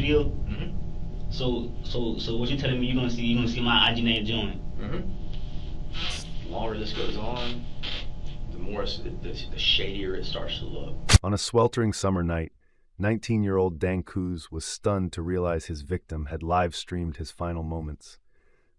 video? Mm-hmm. So what you telling me? You gonna see my IG name join? Mm-hmm. The longer this goes on, the more the shadier it starts to look. On a sweltering summer night, 19-year-old Dankuz was stunned to realize his victim had live-streamed his final moments.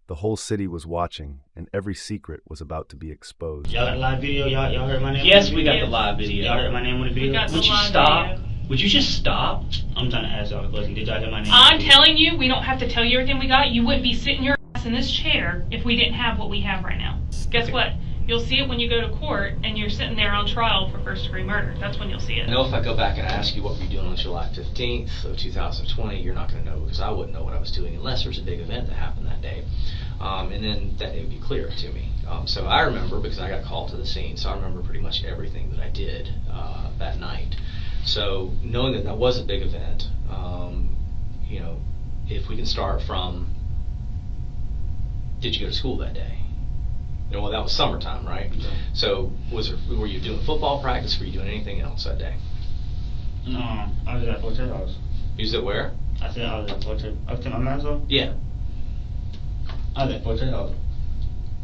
The whole city was watching, and every secret was about to be exposed. Y'all got a live video? Y'all heard my name? Yes, we got the live video. Y'all heard my name on the video? Would you stop? Would you just stop? I'm trying to ask y'all a question. Did y'all hear my name? I'm telling you, we don't have to tell you everything we got. You wouldn't be sitting your ass in this chair if we didn't have what we have right now. Guess what? You'll see it when you go to court and you're sitting there on trial for first-degree murder. That's when you'll see it. I know if I go back and ask you what were you doing on July 15th of 2020, you're not going to know, because I wouldn't know what I was doing unless there was a big event that happened that day. And then that it would be clear to me. So I remember, because I got called to the scene, so I remember pretty much everything that I did that night. So knowing that that was a big event, you know, if we can start from, did you go to school that day? You know, well, that was summertime, right? Yeah. So were you doing football practice? Were you doing anything else that day? No, I was at Forte House. You was at where? I said I was at Forte. I was telling my man. Yeah. I was at Forte House.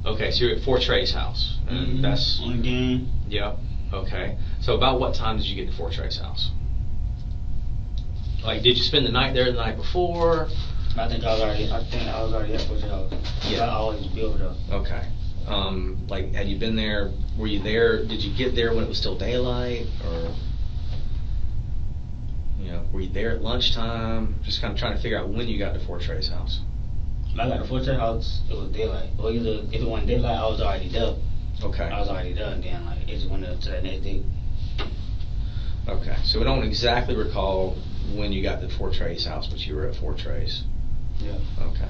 Okay, so you're at Fortre's house. And that's on the game. Yep. Okay. So about what time did you get to Fortre's house? Like, did you spend the night there the night before? I think I was already at Forte House. Yeah. I always be over there. Okay. Like, had you been there? Were you there? Did you get there when it was still daylight, or you know, were you there at lunchtime? Just kind of trying to figure out when you got to Fortre's house. When I got to Forte House, it was daylight. Or either if it wasn't daylight, I was already there. Okay. I was already there, and then like it just went up to that next day. Okay. So we don't exactly recall when you got to Fortre's house, but you were at Fortre's. Yeah. Okay.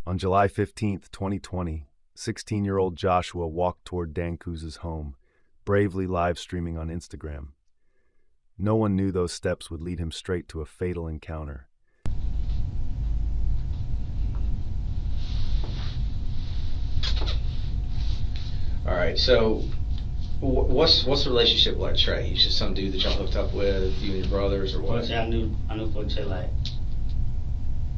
On July 15th, 2020, 16-year-old Joshua walked toward Dankuz's home, bravely live-streaming on Instagram. No one knew those steps would lead him straight to a fatal encounter. All right, so what's the relationship like, Trey? He's just some dude that y'all hooked up with, you and your brothers, or what? Forte, I knew Forte like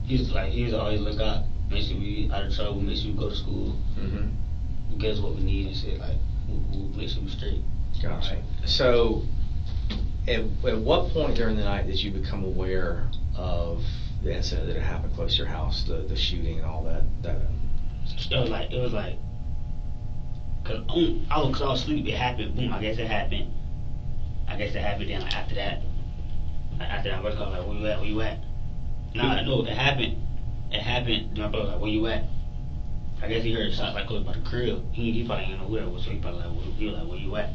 he's always look out, make sure we out of trouble, make sure we go to school, get us what we need and shit, like we'll make sure we straight. Gotcha. Right. So at what point during the night did you become aware of the incident that had happened close to your house, the shooting and all that? It was like cause I was asleep, it happened, boom, I guess it happened then like after that I was like, where you at? Nah, I know it happened, then my brother was like, where you at? I guess he heard shots like close by the crib. He probably didn't know who that was, so he probably he was like, where you at?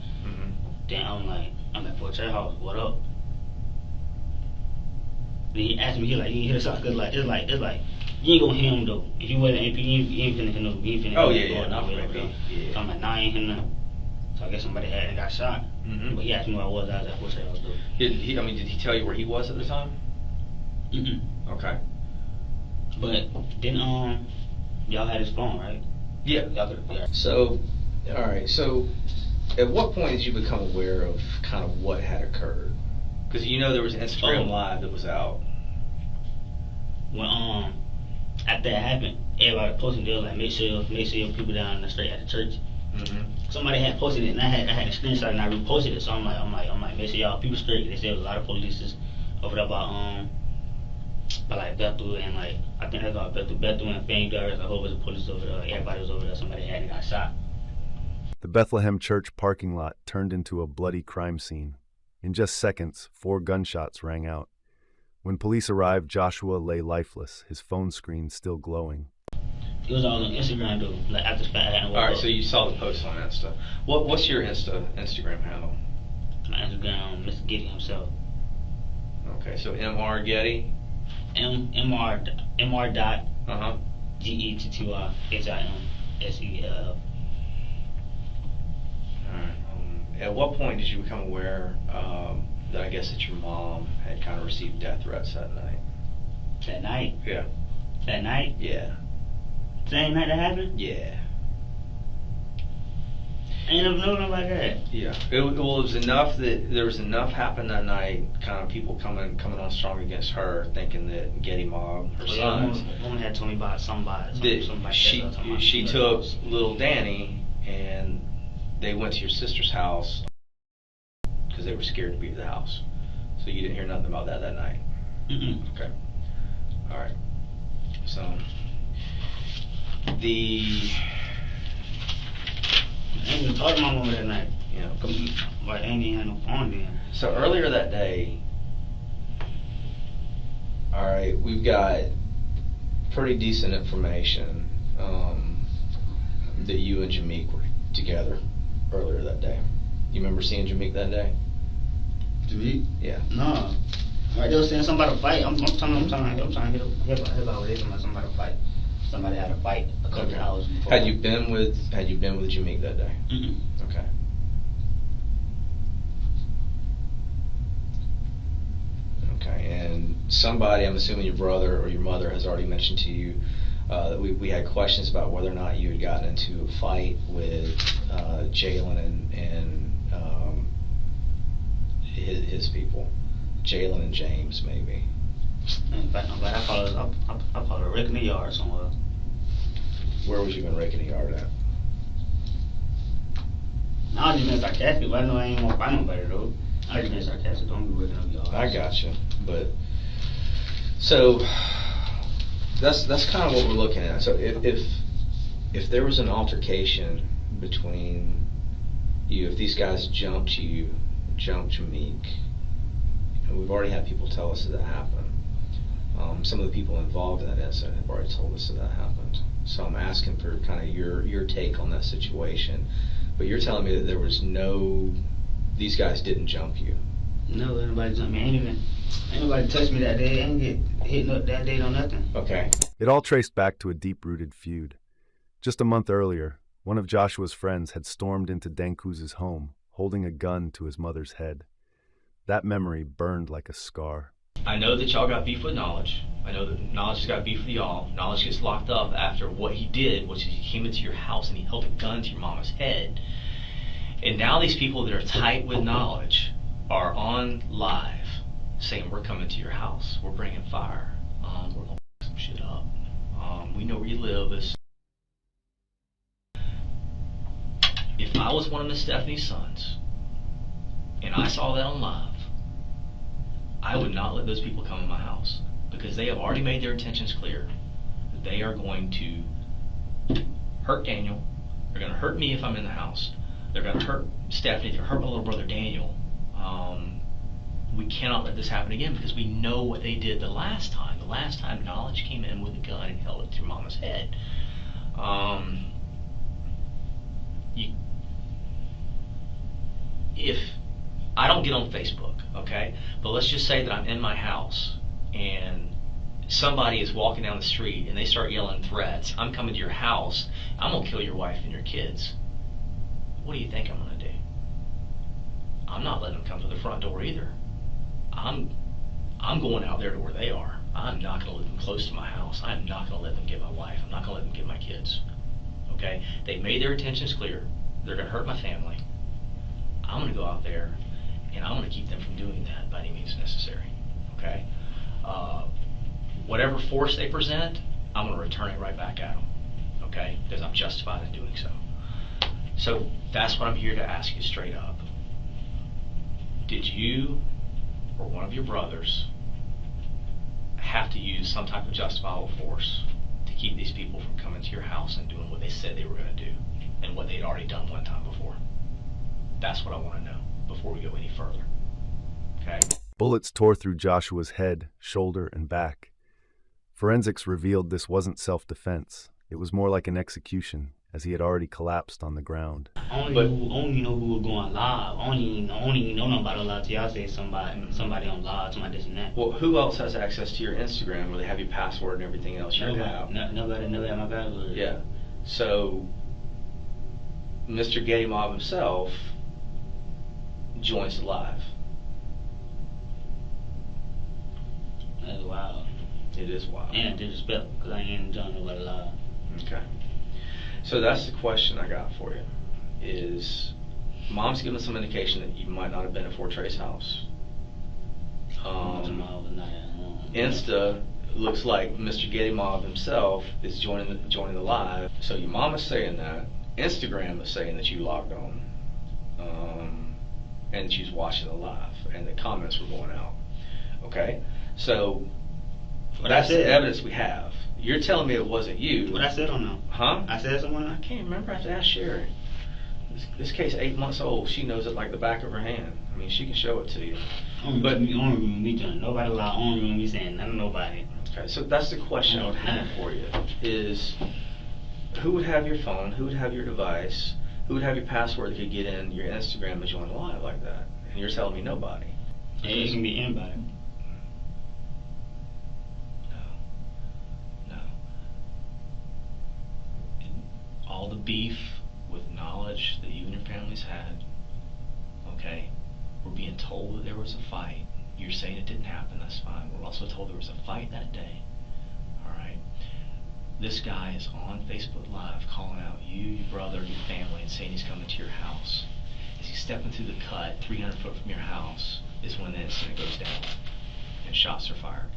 Then I'm at Forte House, what up? Then he asked me, he like, you hear the shots, cause like, it's like, you ain't gonna hear him though. If you wasn't AP, you ain't finna know, you ain't finna Oh, know yeah, going not on for with AP, yeah. So I'm like, nah, I ain't hear nothing. So I guess somebody had got shot. But he asked me where I was at Forte House though. Did he tell you where he was at the time? Okay. But then y'all had his phone, right? Yeah. Yeah. So, all right. So, at what point did you become aware of kind of what had occurred? Because you know there was an Instagram Live that was out. When after that happened, everybody posting, they was like, make sure your people down the street at the church. Somebody had posted it, and I had a screenshot, and I reposted it. So I'm like, make sure y'all people straight. They said there was a lot of police over there by like Bethel, and like I think they called Bethel and Fangirl. A whole bunch of police over there. Everybody was over there. Somebody had and got shot. The Bethlehem Church parking lot turned into a bloody crime scene. In just seconds, 4 gunshots rang out. When police arrived, Joshua lay lifeless, his phone screen still glowing. It was all on Instagram though. Like after the fact, I hadn't woke All right, up. so you saw the post on Insta. What's your Instagram handle? My Instagram, Mr. Getty himself. Okay, so Mr. Getty. Mr. dot GETTY HIMSELF. Alright. At what point did you become aware that I guess that your mom had kind of received death threats that night? That night? Yeah. That night? Yeah. Same night that happened? Yeah. ain't never known nobody that. Yeah. It was enough that there was enough happened that night. Kind of people coming on strong against her, thinking that Getty Mob, her sons. Woman had told me about somebody. She took little Danny and they went to your sister's house because they were scared to be at the house. So you didn't hear nothing about that night. Okay. All right. So I ain't even talked to my mama that night. Yeah. Like, I ain't even had no phone then. So earlier that day, all right, we've got pretty decent information that you and Jameek were together earlier that day. You remember seeing Jameek that day? Jameek? Yeah. No. Right, they were saying somebody to fight. I'm trying to hear about what they talking about. Somebody to fight. Somebody had a fight a couple of hours before. Had you been with Jameek that day? Okay. Okay, and somebody, I'm assuming your brother or your mother, has already mentioned to you that we had questions about whether or not you had gotten into a fight with Jalen and his people, Jalen and James, maybe. In fact, nobody. I followed a wreck in the yard somewhere. Where was you been raking the yard at? I was just being sarcastic, but I know I ain't gonna fight nobody though. I was just being sarcastic. Don't be wrecking up yards. I gotcha, but so that's kind of what we're looking at. So if there was an altercation between you, if these guys jumped Jameek, and we've already had people tell us that happened. Some of the people involved in that incident have already told us that happened. So I'm asking for kind of your take on that situation. But you're telling me that there was these guys didn't jump you. No, nobody jumped me. Ain't nobody touched me that day. Ain't get hit up that day on nothing. Okay. It all traced back to a deep-rooted feud. Just a month earlier, one of Joshua's friends had stormed into Dankuz's home, holding a gun to his mother's head. That memory burned like a scar. I know that y'all got beef with Knowledge. I know that Knowledge has got beef with y'all. Knowledge gets locked up after what he did, which is he came into your house and he held a gun to your mama's head. And now these people that are tight with Knowledge are on live saying, we're coming to your house. We're bringing fire. We're going to f*** some shit up. We know where you live. If I was one of Miss Stephanie's sons and I saw that on live, I would not let those people come in my house because they have already made their intentions clear. They are going to hurt Daniel. They're going to hurt me if I'm in the house. They're going to hurt Stephanie. They're going to hurt my little brother Daniel. We cannot let this happen again because we know what they did the last time. The last time Knowledge came in with a gun and held it to Mama's head. If I don't get on Facebook, okay, but let's just say that I'm in my house and somebody is walking down the street and they start yelling threats. I'm coming to your house. I'm going to kill your wife and your kids. What do you think I'm going to do? I'm not letting them come to the front door either. I'm going out there to where they are. I'm not going to let them close to my house. I'm not going to let them get my wife. I'm not going to let them get my kids. Okay? They've made their intentions clear. They're going to hurt my family. I'm going to go out there and I'm going to keep them from doing that by any means necessary. Okay? Whatever force they present, I'm going to return it right back at them. Okay? Because I'm justified in doing so. So that's what I'm here to ask you straight up. Did you or one of your brothers have to use some type of justifiable force to keep these people from coming to your house and doing what they said they were going to do and what they'd already done one time before? That's what I want to know before we go any further. Okay? Bullets tore through Joshua's head, shoulder, and back. Forensics revealed this wasn't self-defense. It was more like an execution, as he had already collapsed on the ground. Only know who was going live. Only know nobody live till y'all say somebody on live, somebody this and that. Well, who else has access to your Instagram where they have your password and everything else? Nobody had my password. Yeah. So, Mr. Getty Mob himself joins the live. That's wild. It is wild. And disrespectful, because I ain't joining nobody live. Okay. So that's the question I got for you. is mom's given some indication that you might not have been at Fort Trey's house. Insta looks like Mr. Gedimov himself is joining the live. So your mom is saying that. Instagram is saying that you logged on, and she's watching the live, and the comments were going out. Okay, so that's the evidence we have. You're telling me it wasn't you. What I said on them? Huh? I said someone. I can't remember. I have to ask Sherry. This case 8 months old. She knows it like the back of her hand. I mean, she can show it to you. But you don't remember me doing nobody lie. I don't remember me saying none of nobody. Okay, so that's the question I would have for you: is who would have your phone? Who would have your device? Who would have your password that could get in your Instagram and join live like that? And you're telling me nobody. It can be anybody. No. All the beef with knowledge that you and your families had, okay, we're being told that there was a fight. You're saying it didn't happen, that's fine. We're also told there was a fight that day. Alright? This guy is on Facebook Live calling out you, your brother, your family, and saying he's coming to your house. As he's stepping through the cut 300 foot from your house is when the incident goes down and shots are fired.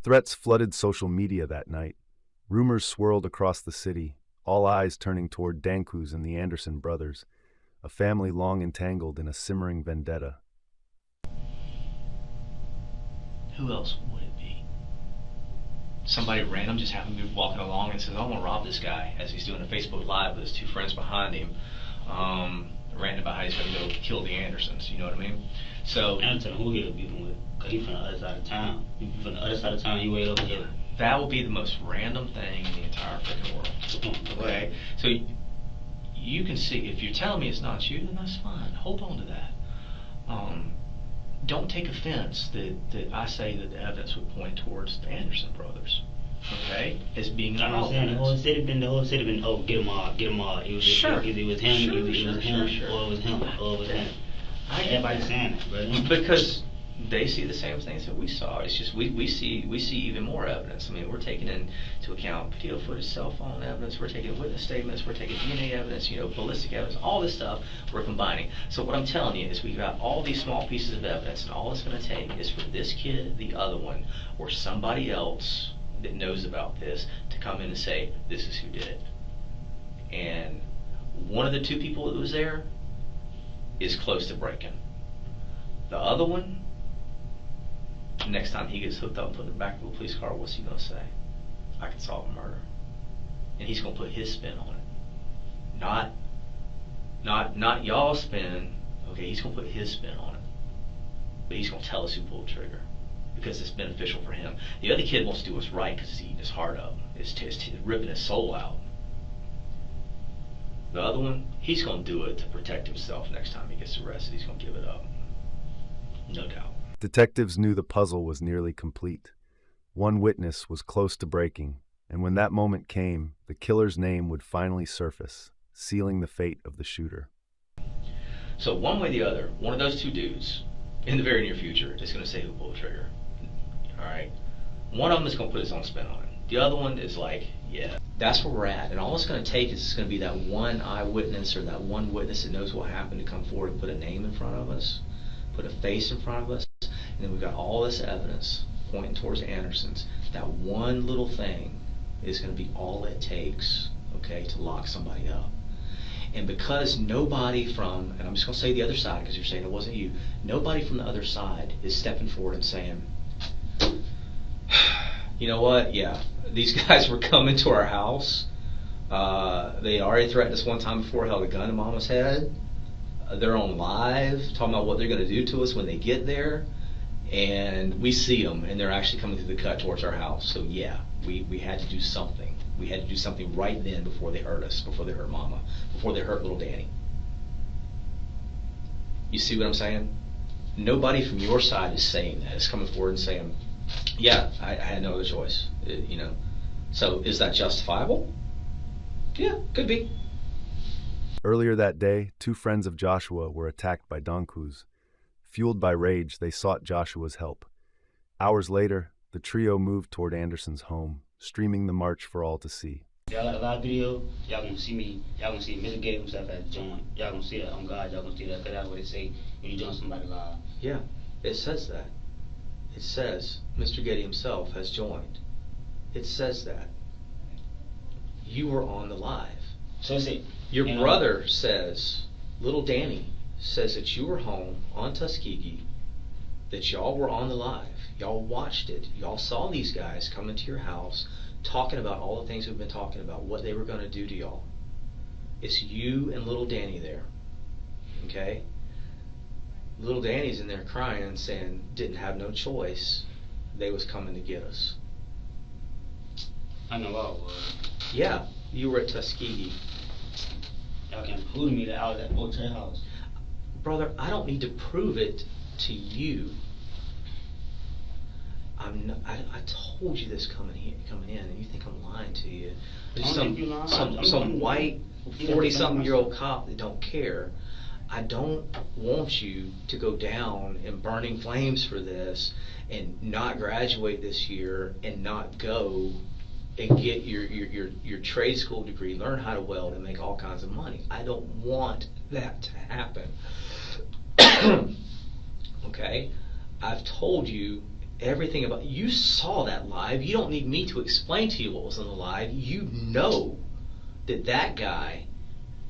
Threats flooded social media that night. Rumors swirled across the city, all eyes turning toward Dankuz and the Anderson brothers, a family long entangled in a simmering vendetta. Who else would it be? Somebody random just happened to be walking along and says, I want to rob this guy, as he's doing a Facebook Live with his 2 friends behind him, ranting about how he's going to go kill the Andersons, you know what I mean? So, I don't tell who he was beefing with, because he's from the other side of town. He's from the other side of town, he way over here. That would be the most random thing in the entire freaking world. Okay? So you can see, if you're telling me it's not you, then that's fine. Hold on to that. Don't take offense that I say that the evidence would point towards the Anderson brothers. Okay? As being I'm not saying the whole city been, oh, get him off. It was sure. It was him, Sure, it was him, sure. or it was him, or it was him. Everybody's saying it, brother. Because they see the same things that we saw. It's just we see even more evidence. I mean, we're taking into account video footage, cell phone evidence, we're taking witness statements, we're taking DNA evidence, ballistic evidence, all this stuff we're combining. So what I'm telling you is we've got all these small pieces of evidence, and all it's going to take is for this kid, the other one, or somebody else that knows about this to come in and say, this is who did it. And one of the 2 people that was there is close to breaking. The other one, next time he gets hooked up and put in the back of a police car, what's he going to say? I can solve a murder. And he's going to put his spin on it. Not y'all's spin. Okay, he's going to put his spin on it. But he's going to tell us who pulled the trigger, because it's beneficial for him. The other kid wants to do what's right because he's eating his heart up. It's ripping his soul out. The other one, he's going to do it to protect himself next time he gets arrested. He's going to give it up. No doubt. Detectives knew the puzzle was nearly complete. One witness was close to breaking, and when that moment came, the killer's name would finally surface, sealing the fate of the shooter. So one way or the other, one of those 2 dudes, in the very near future, is going to say who pulled the trigger. Alright? One of them is going to put his own spin on it. The other one is like, yeah. That's where we're at. And all it's going to take is it's going to be that one eyewitness or that one witness that knows what happened to come forward and put a name in front of us, put a face in front of us, and then we've got all this evidence pointing towards Anderson's. That one little thing is going to be all it takes, okay, to lock somebody up. And because nobody from, and I'm just going to say the other side because you're saying it wasn't you, nobody from the other side is stepping forward and saying, you know what, yeah, these guys were coming to our house. They already threatened us one time before, held a gun to Mama's head. They're on live talking about what they're going to do to us when they get there. And we see them, and they're actually coming through the cut towards our house. So yeah, we had to do something. We had to do something right then before they hurt us, before they hurt Mama, before they hurt little Danny. You see what I'm saying? Nobody from your side is saying that. It's coming forward and saying, yeah, I had no other choice. So is that justifiable? Yeah, could be. Earlier that day, 2 friends of Joshua were attacked by Dankuz. Fueled by rage, they sought Joshua's help. Hours later, the trio moved toward Anderson's home, streaming the march for all to see. Y'all got a live video. Y'all gonna see me. Y'all gonna see Mr. Getty himself at the joint. Y'all gonna see that on God. Y'all gonna see that. Cause that's what they say when you join somebody live. Yeah, it says that. It says Mr. Getty himself has joined. It says that. You were on the live. So it's it. Your brother says, little Danny says that you were home on Tuskegee, that y'all were on the live. Y'all watched it. Y'all saw these guys come into your house talking about all the things we've been talking about, what they were going to do to y'all. It's you and little Danny there. Okay? Little Danny's in there crying, saying didn't have no choice. They was coming to get us. I know I was. Yeah, you were at Tuskegee. Y'all can prove to me that I was at Hotel House. Brother, I don't need to prove it to you. I told you this coming in, and you think I'm lying to you. There's some white 40-something-year-old cop that don't care. I don't want you to go down in burning flames for this and not graduate this year and not go and get your trade school degree, learn how to weld, and make all kinds of money. I don't want that to happen. Okay? I've told you everything about. You saw that live. You don't need me to explain to you what was on the live. You know that guy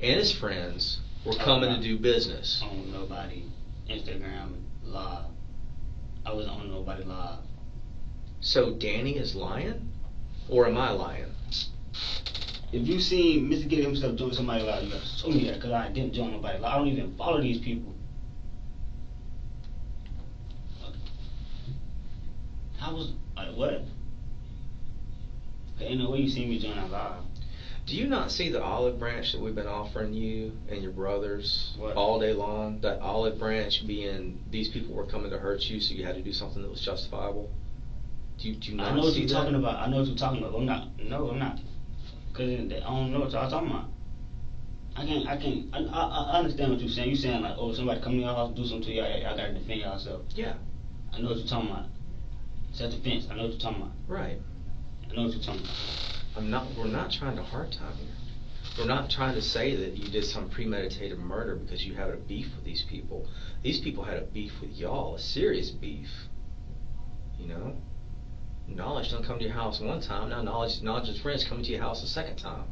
and his friends were coming to do business. On nobody Instagram live. I wasn't on nobody live. So Danny is lying? Or am I lying? If you seen Mr. Getty himself join somebody live, you gotta show me that, because I didn't join nobody live. I don't even follow these people. I was like, what? Ain't no way you see me join that live. Do you not see the olive branch that we've been offering you and your brothers What? all day long? That olive branch being these people were coming to hurt you, so you had to do something that was justifiable? Do you not see that? I know what you're talking about. I know what you're talking about. I'm not. No, I'm not. Because I don't know what y'all talking about. I understand what you're saying. You're saying like, oh, somebody come to your house, do something to y'all, y'all gotta defend yourself. Yeah. I know what you're talking about. Self-defense. I know what you're talking about. Right. I know what you're talking about. We're not trying to hard time here. We're not trying to say that you did some premeditated murder because you had a beef with these people. These people had a beef with y'all, a serious beef. You know? Knowledge don't come to your house one time. Now knowledge and friends coming to your house a second time.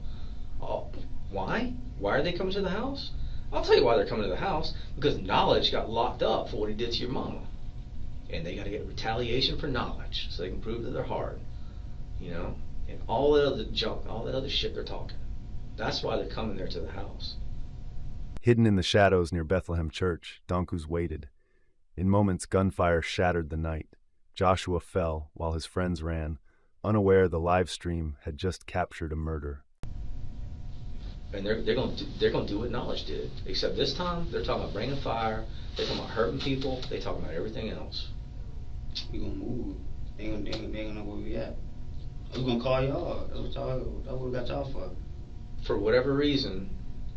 Oh, why? Why are they coming to the house? I'll tell you why they're coming to the house. Because knowledge got locked up for what he did to your mama. And they got to get retaliation for knowledge so they can prove that they're hard. You know? And all that other junk, all that other shit they're talking. That's why they're coming there to the house. Hidden in the shadows near Bethlehem Church, Donkus waited. In moments, gunfire shattered the night. Joshua fell while his friends ran, unaware the live stream had just captured a murder. And they're gonna do what knowledge did. Except this time, they're talking about bringing fire. They're talking about hurting people. They're talking about everything else. We gonna move. They gonna know where we at. We gonna call y'all. That's what we got y'all for. For whatever reason,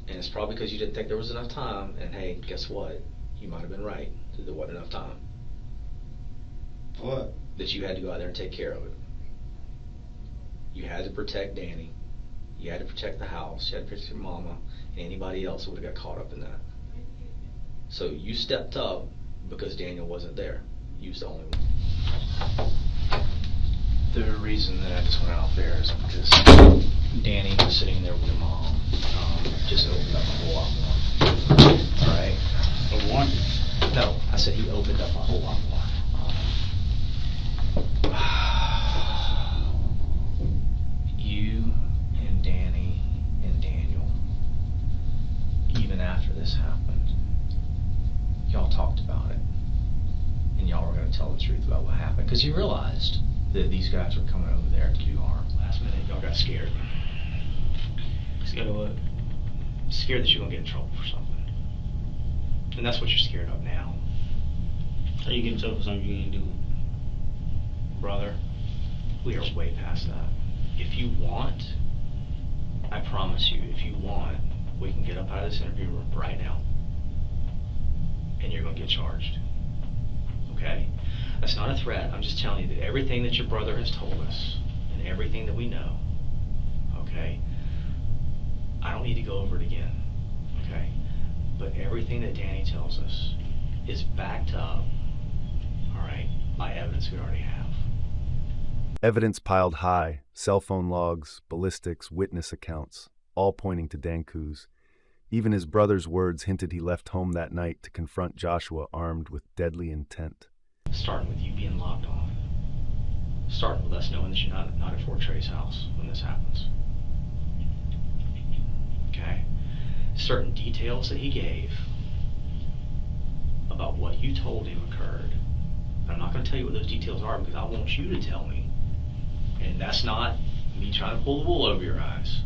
and it's probably because you didn't think there was enough time. And hey, guess what? You might have been right. There wasn't enough time. What? That you had to go out there and take care of it. You had to protect Danny. You had to protect the house. You had to protect your mama. And anybody else would have got caught up in that. So you stepped up because Daniel wasn't there. You was the only one. The reason that I just went out there is because Danny was sitting there with your mom. Just opened up a whole lot more. Alright? For one? No, I said he opened up a whole lot more. You and Danny and Daniel, even after this happened, y'all talked about it. And y'all were going to tell the truth about what happened. Because you realized that these guys were coming over there to do harm. Last minute, y'all got scared. Scared of what? Scared that you're going to get in trouble for something. And that's what you're scared of now. How you get in trouble for something you ain't doing? Brother, we are way past that. If you want, I promise you, if you want, we can get up out of this interview room right now. And you're going to get charged. Okay? That's not a threat. I'm just telling you that everything that your brother has told us, and everything that we know, okay? I don't need to go over it again, okay? But everything that Danny tells us is backed up, all right, by evidence we already have. Evidence piled high, cell phone logs, ballistics, witness accounts, all pointing to Dankuz. Even his brother's words hinted he left home that night to confront Joshua armed with deadly intent. Starting with you being locked off. Starting with us knowing that you're not at Fort Trey's house when this happens. Okay? Certain details that he gave about what you told him occurred. I'm not going to tell you what those details are because I want you to tell me. And that's not me trying to pull the wool over your eyes.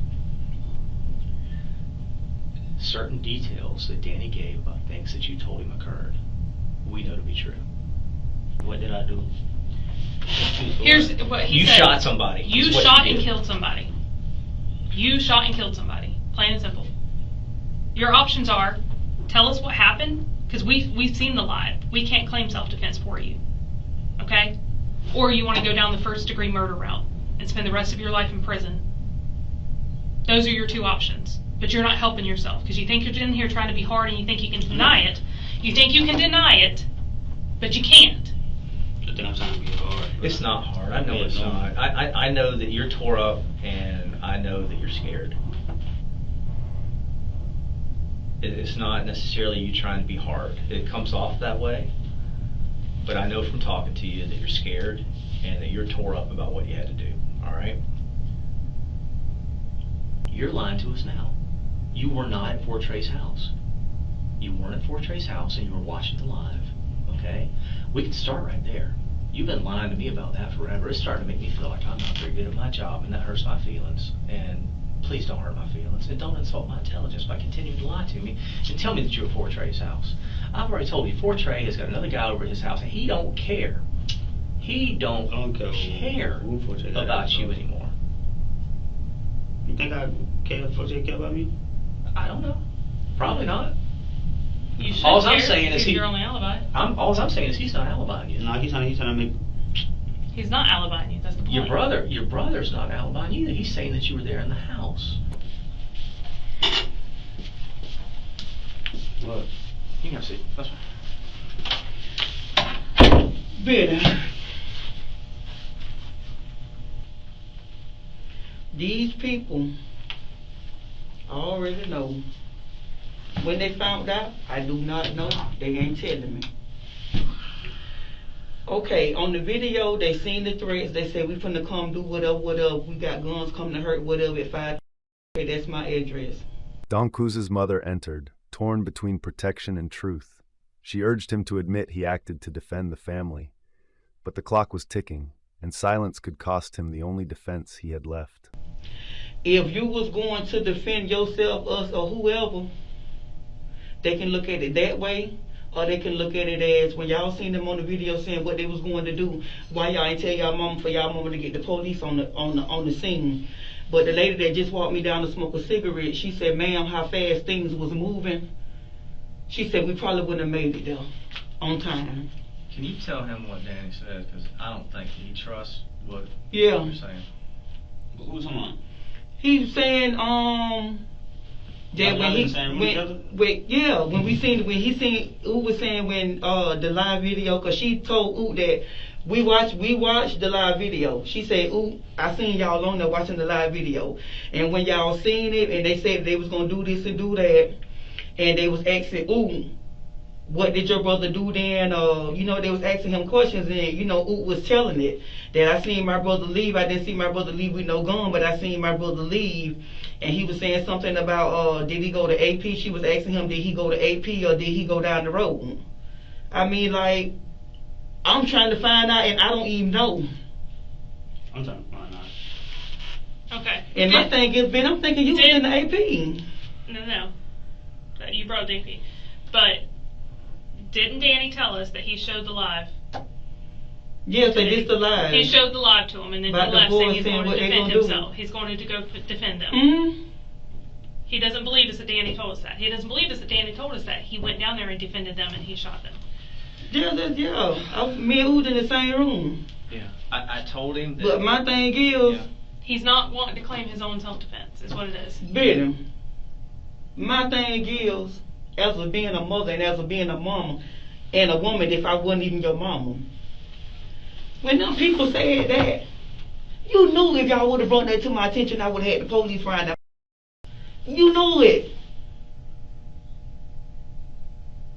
Certain details that Danny gave about things that you told him occurred, we know to be true. What did I do? Here's what he said. You shot somebody. You shot and killed somebody. You shot and killed somebody. Plain and simple. Your options are, tell us what happened, because we've seen the live. We can't claim self-defense for you. Okay? Or you want to go down the first-degree murder route and spend the rest of your life in prison. Those are your two options. But you're not helping yourself, because you think you're in here trying to be hard and you think you can deny it. You think you can deny it, but you can't. But then I'm trying to be hard. It's not hard. I know it's not. I know that you're tore up, and I know that you're scared. It's not necessarily you trying to be hard. It comes off that way, but I know from talking to you that you're scared and that you're tore up about what you had to do, all right? You're lying to us now. You were not at Fort Trey's house. You weren't at Fort Trey's house and you were watching the live, okay? We can start right there. You've been lying to me about that forever. It's starting to make me feel like I'm not very good at my job, and that hurts my feelings. And please don't hurt my feelings, and don't insult my intelligence by continuing to lie to me and tell me that you're at Fort Trey's house. I've already told you, Fort Trey has got another guy over at his house, and he don't care. He don't care about you anymore. You think I care if Fort Trey care about me? I don't know. Probably not. You should All care. I'm saying is He's your only alibi. All I'm saying is he's not alibying you. No, he's trying to make. He's not alibying you. That's the point. Your brother's not alibying either. He's saying that you were there in the house. What? You can have a seat. That's fine. Better. These people already know. When they found out, I do not know. They ain't telling me. Okay, on the video, they seen the threats. They said we finna come do whatever. We got guns coming to hurt whatever at 5. Okay, that's my address. Dankuz's mother entered, torn between protection and truth. She urged him to admit he acted to defend the family. But the clock was ticking, and silence could cost him the only defense he had left. If you was going to defend yourself, us, or whoever, they can look at it that way, or they can look at it as when y'all seen them on the video saying what they was going to do. Why y'all ain't tell y'all mama for y'all mama to get the police on the scene? But the lady that just walked me down to smoke a cigarette, she said, "Ma'am, how fast things was moving." She said we probably wouldn't have made it there on time. Can you tell him what Danny said? Because I don't think he trusts what Yeah. you're saying. Who was someone? He was saying that when he seen Ooh was saying when the live video, because she told Ooh that we watched the live video. She said, "Ooh, I seen y'all on there watching the live video, and when y'all seen it and they said they was gonna do this and do that, and they was asking Ooh, what did your brother do then?" They was asking him questions, and Ooh was telling it that I seen my brother leave. I didn't see my brother leave with no gun, but I seen my brother leave. And he was saying something about did he go to AP? She was asking him, did he go to AP or did he go down the road? I mean, like, I'm trying to find out and I don't even know. I'm trying to find out. Okay. And my thing is, Ben, I'm thinking you was in the AP. No. You brought the AP. But didn't Danny tell us that he showed the live? Yes, they did the live. He showed the live to him, and then he left saying he's going to defend himself. He's going to go defend them. Mm-hmm. He doesn't believe us that Danny told us that. He doesn't believe us that Danny told us that. He went down there and defended them, and he shot them. Yeah. Me and Ood in the same room. Yeah, I told him that. But my thing is, He's not wanting to claim his own self-defense, is what it is. Bitter. My thing is, as of being a mother and as of being a mama and a woman, if I wasn't even your mama, when them people said that, you knew if y'all would have brought that to my attention, I would have had the police find out. You knew it.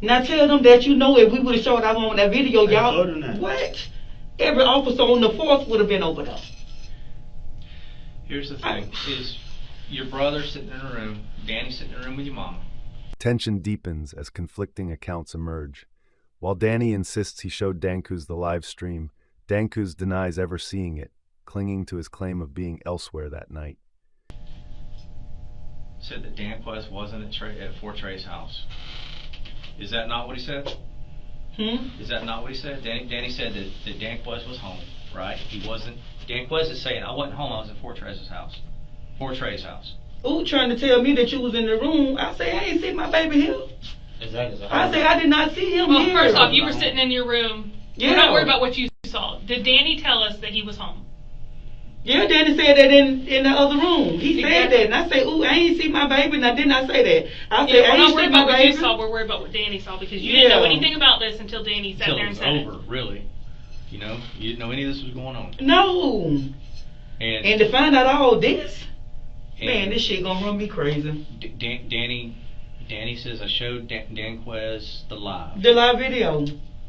Now tell them that you know if we would have showed out on that video, y'all. What? Every officer on the force would have been over there. Here's the thing: is your brother sitting in a room, Danny sitting in a room with your mama. Tension deepens as conflicting accounts emerge. While Danny insists he showed Dankuz the live stream, Dankuz denies ever seeing it, clinging to his claim of being elsewhere that night. Said that Danquez wasn't at Fort Trey's house. Is that not what he said? Is that not what he said? Danny said that Danquez was home, right? He wasn't. Danquez is saying, I wasn't home, I was at Fort Trey's house. Fort Trey's house. Ooh, trying to tell me that you was in the room. I say, I ain't see my baby here. Exactly. I say, I did not see him Well, here. first off, you were sitting in your room. Yeah. We're not worried about what you saw. Did Danny tell us that he was home? Yeah, Danny said that in the other room. He said that, and I said, ooh, I ain't see my baby, and I did not say that. I said, I we're not ain't worried see about my what baby. you saw. We're worried about what Danny saw because you didn't know anything about this until Danny sat there and said it was over, really. You know, you didn't know any of this was going on. No. And to find out all this, and man, this shit gonna run me crazy. Danny says, I showed Danquez the live. The live video.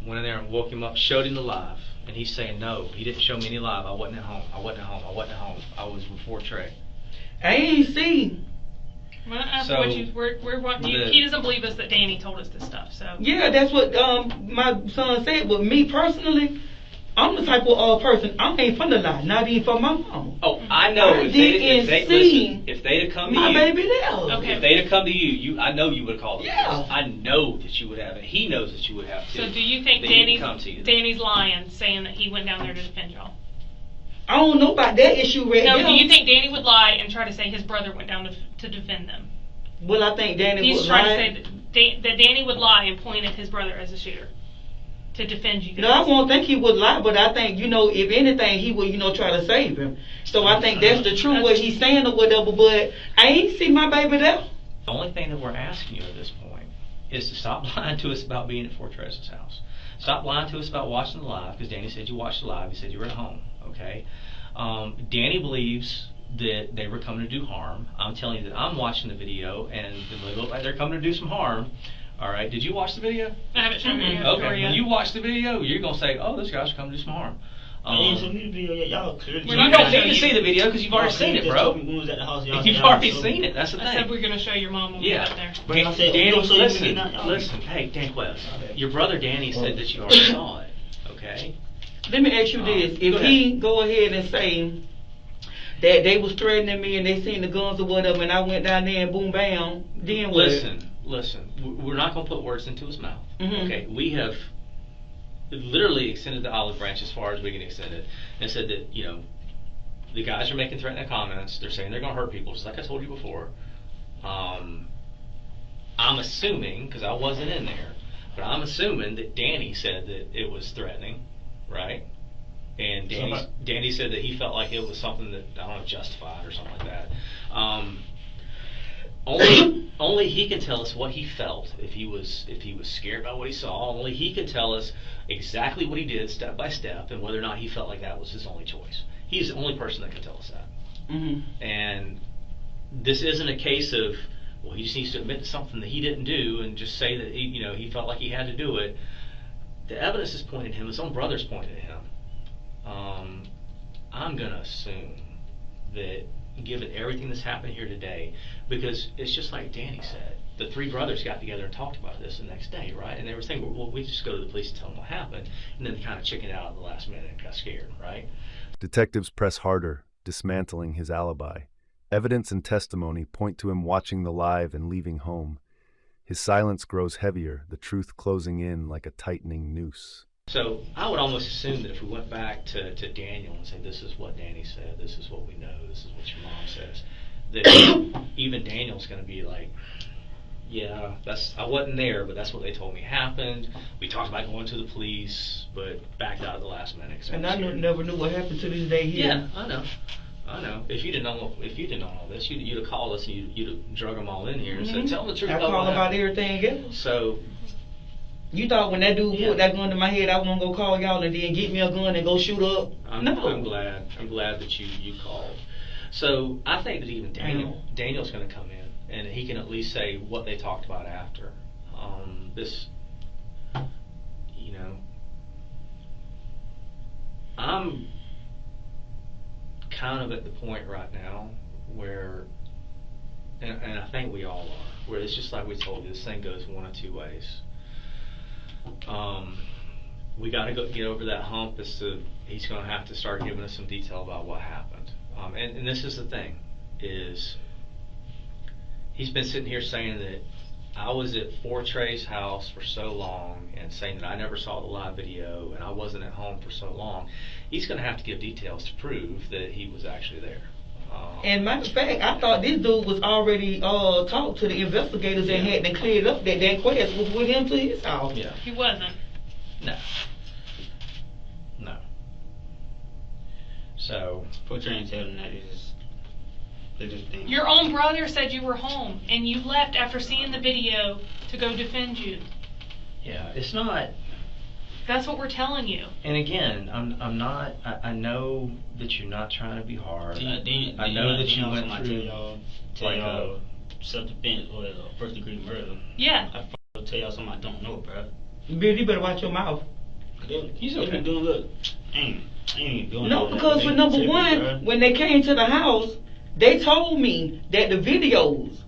Went in there and woke him up, showed him the live. And he's saying, no, he didn't show me any live. I wasn't at home. I wasn't at home. I wasn't at home. I was with Fort Trey. I ain't seen. We're not asking what you. We're wanting you. He doesn't believe us that Danny told us this stuff. So Yeah, that's what my son said. But me personally, I'm the type of person, I ain't finna lie, not even for my mama. Oh, I know. If they'd have come to you, my baby there. Okay. If they'd have come to you, I know you would have called the Yeah. police. I know that you would have, and he knows that you would have too. So do you think They didn't come to you. Danny's lying, saying that he went down there to defend y'all? I don't know about that issue right No, now. do you think Danny would lie and try to say his brother went down to defend them? Well, I think Danny He's would trying lie. to say that Danny would lie and point at his brother as a shooter to defend you guys. No, I won't think he would lie, but I think, if anything, he would, try to save him. So I think that's the truth, what he's saying or whatever, but I ain't see my baby there. The only thing that we're asking you at this point is to stop lying to us about being at Fort Trez's house. Stop lying to us about watching the live, because Danny said you watched the live. He said you were at home, okay? Danny believes that they were coming to do harm. I'm telling you that I'm watching the video, and they look like they're coming to do some harm. All right, did you watch the video? I haven't shown you. Okay, when you watch the video, you're going to say, oh, those guys are coming to do some harm. You don't need to see the video because you've already seen it, bro. You've already seen it. That's the thing. I said we're going to show your mom when we get there. Danny, listen. Hey, Danquez, your brother Danny said that you already saw it. Okay. Let me ask you this: if he go ahead and say that they was threatening me and they seen the guns or whatever, and I went down there and boom bam, then what? Listen. We're not going to put words into his mouth. Mm-hmm. Okay. We have literally extended the olive branch as far as we can extend it, and said that the guys are making threatening comments. They're saying they're going to hurt people, just like I told you before. I'm assuming, because I wasn't in there, but I'm assuming that Danny said that it was threatening, right? And Danny said that he felt like it was something that, I don't know, justified or something like that. Only he can tell us what he felt if he was scared by what he saw. Only he can tell us exactly what he did step by step and whether or not he felt like that was his only choice. He's the only person that can tell us that. Mm-hmm. And this isn't a case of, well, he just needs to admit to something that he didn't do and just say that he felt like he had to do it. The evidence is pointing at him. His own brother's pointing at him. I'm gonna assume that, given everything that's happened here today, because it's just like Danny said, the three brothers got together and talked about this the next day, right? And they were saying, well, we just go to the police and tell them what happened, and then they kind of chickened out at the last minute and got scared, right? Detectives press harder, dismantling his alibi. Evidence and testimony point to him watching the live and leaving home. His silence grows heavier, the truth closing in like a tightening noose. So I would almost assume that if we went back to Daniel and say, this is what Danny said, this is what we know, this is what your mom says, that even Daniel's going to be like, yeah, I wasn't there, but that's what they told me happened. We talked about going to the police, but backed out at the last minute. And I never knew what happened to this day here. Yeah, I know. I know. If you'd have known all this, you'd have called us and you'd have drug them all in here and said, "Tell them the truth." I call about everything else. So. You thought when that dude put that gun to my head, I was gonna go call y'all and then get me a gun and go shoot up? No. I'm glad that you called. So I think that even Daniel's going to come in and he can at least say what they talked about after. This, you know, I'm kind of at the point right now where, and I think we all are, where it's just like we told you, this thing goes one of two ways. We got to get over that hump as to he's going to have to start giving us some detail about what happened. And this is the thing, is he's been sitting here saying that I was at Trey's house for so long and saying that I never saw the live video and I wasn't at home for so long. He's going to have to give details to prove that he was actually there. And matter of fact, I thought this dude was already talked to the investigators and had to clear up that Quest was with him to his house. Yeah. He wasn't. No. So. Poor train tell them that they just think. Your own brother said you were home and you left after seeing the video to go defend you. Yeah, it's not. That's what we're telling you. And again, I'm not. I know that you're not trying to be hard. I know that you went through. Tell y'all self-defense or first-degree murder. Yeah. I tell y'all something I don't know, bro. Bill, you better watch your mouth. He's okay. Doing look. I ain't doing No, because for number one, when they came to the house, they told me that the videos.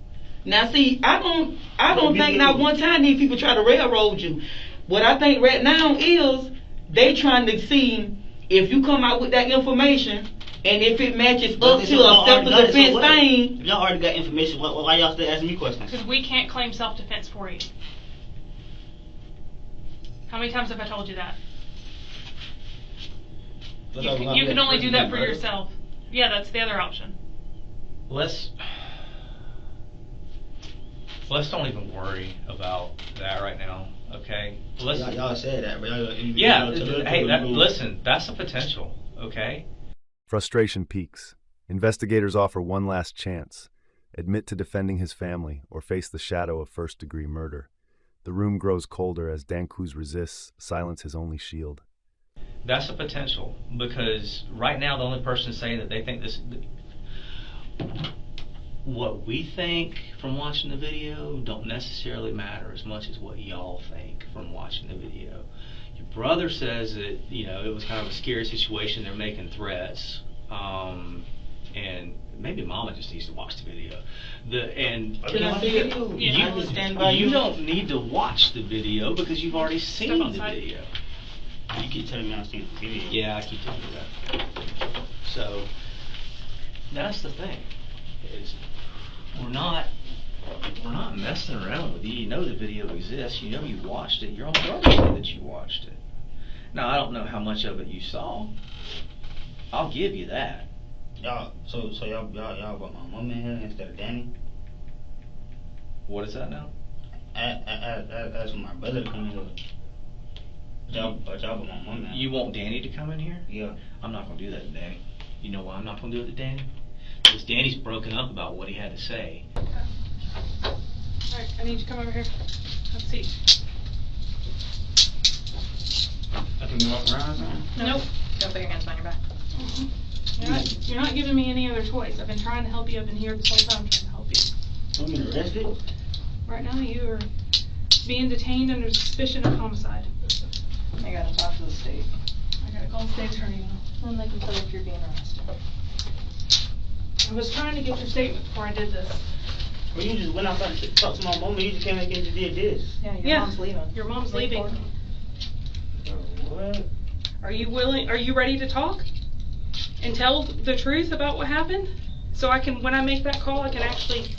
Now, see, I don't think not one time these people try to railroad you. What I think right now is they trying to see if you come out with that information and if it matches up to a self-defense thing. Y'all already got information. Why y'all still asking me questions? Because we can't claim self-defense for you. How many times have I told you that? You can only do that for yourself. Yeah, that's the other option. Let's don't even worry about that right now, okay? Y'all said that, but listen, that's a potential, okay? Frustration peaks. Investigators offer one last chance. Admit to defending his family or face the shadow of first-degree murder. The room grows colder as Dancuz resists, silence his only shield. That's a potential, because right now the only person saying that they think this... What we think from watching the video don't necessarily matter as much as what y'all think from watching the video. Your brother says that, you know, it was kind of a scary situation, they're making threats, and maybe Mama just needs to watch the video. Can I see it? You don't need to watch the video because you've already seen the video. You keep telling me I've seen the video. Yeah, I keep telling you that. So, that's the thing. We're not messing around with you. You know the video exists. You know you watched it. Your own brother said that you watched it. Now, I don't know how much of it you saw. I'll give you that. Y'all brought my mom in here instead of Danny? What is that now? I asked for my brother to come in here. Y'all brought my mom in. You want Danny to come in here? Yeah. I'm not going to do that to Danny. You know why I'm not going to do it to Danny? Because Danny's broken up about what he had to say. Alright, I need you to come over here. Have a seat. I can walk around or something? Nope. Don't put your hands behind your back. Mm-hmm. You're not giving me any other choice. I've been trying to help you. I've been here this whole time trying to help you. I'm being arrested? Right now you are being detained under suspicion of homicide. I gotta talk to the state. I gotta call the state attorney now. Then they can tell you if you're being arrested. I was trying to get your statement before I did this. Well, you just went outside to talk to my mom and you just came back and just did this. Yeah, your mom's leaving. Your mom's leaving. What? Are you ready to talk? And tell the truth about what happened? So I can, when I make that call, I can actually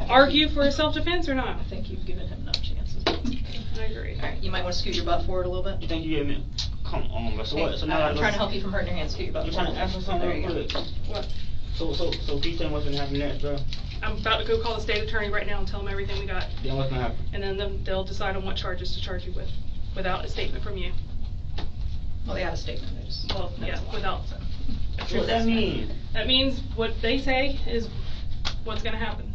argue for self-defense or not? I think you've given him enough chances. I agree. Alright, you might want to scoot your butt forward a little bit. You think you gave me? Come on, bro. So what? So now I'm trying to help you from hurting your hands. Scoot your butt You're forward. trying to ask for something There you real go. quick. What? So can you tell me what's gonna happen next, bro? I'm about to go call the state attorney right now and tell them everything we got. Then what's gonna happen? And then they'll decide on what charges to charge you with, without a statement from you. Well, they had a statement. They just Well, yeah, without. What that mean? That means what they say is what's gonna happen.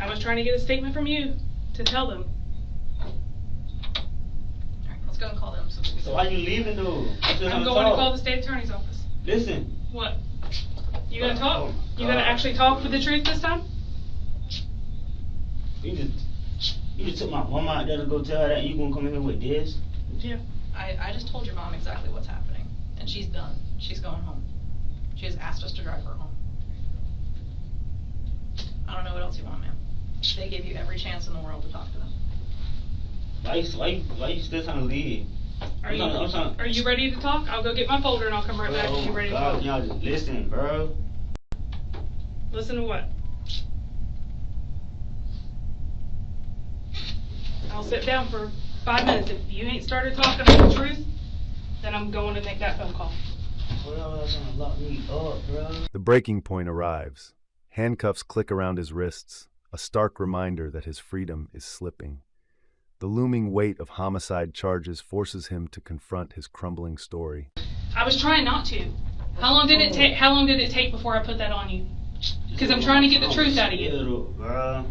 I was trying to get a statement from you to tell them. Alright, let's go and call them. So why you leaving though? I'm going to call the state attorney's office. Listen. What? You gonna talk? Oh, You gonna actually talk with the truth this time? You just took my mama out there to go tell her that, and you gonna come in here with this? Yeah. I just told your mom exactly what's happening, and she's done. She's going home. She has asked us to drive her home. I don't know what else you want, ma'am. They gave you every chance in the world to talk to them. Why you still trying to leave? Are you ready to talk? I'll go get my folder and I'll come right back if you're ready to talk. Y'all just listen, bro. Listen to what? I'll sit down for 5 minutes. If you ain't started talking about the truth, then I'm going to make that phone call. Y'all gonna lock me up, bro. The breaking point arrives. Handcuffs click around his wrists, a stark reminder that his freedom is slipping. The looming weight of homicide charges forces him to confront his crumbling story. I was trying not to. How long did it take? How long did it take before I put that on you? Because I'm trying to get the truth out of you. Bro.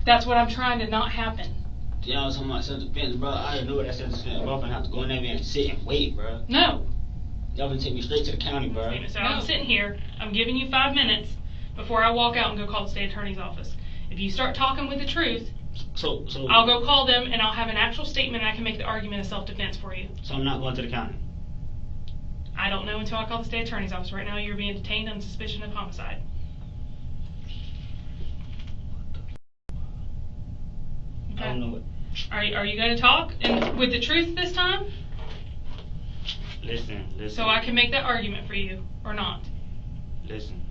That's what I'm trying to not happen. Y'all talking about self-defense, bro. I didn't know what that self-defense was. I'm gonna have to go in there and sit and wait, bro. No. Y'all gonna take me straight to the county, bro. So I'm sitting here. I'm giving you 5 minutes before I walk out and go call the state attorney's office. If you start talking with the truth, so I'll go call them and I'll have an actual statement and I can make the argument of self-defense for you. So I'm not going to the county? I don't know until I call the state attorney's office. Right now you're being detained on suspicion of homicide. Okay. I don't know what. Are you going to talk and with the truth this time? Listen. So I can make that argument for you or not? Listen.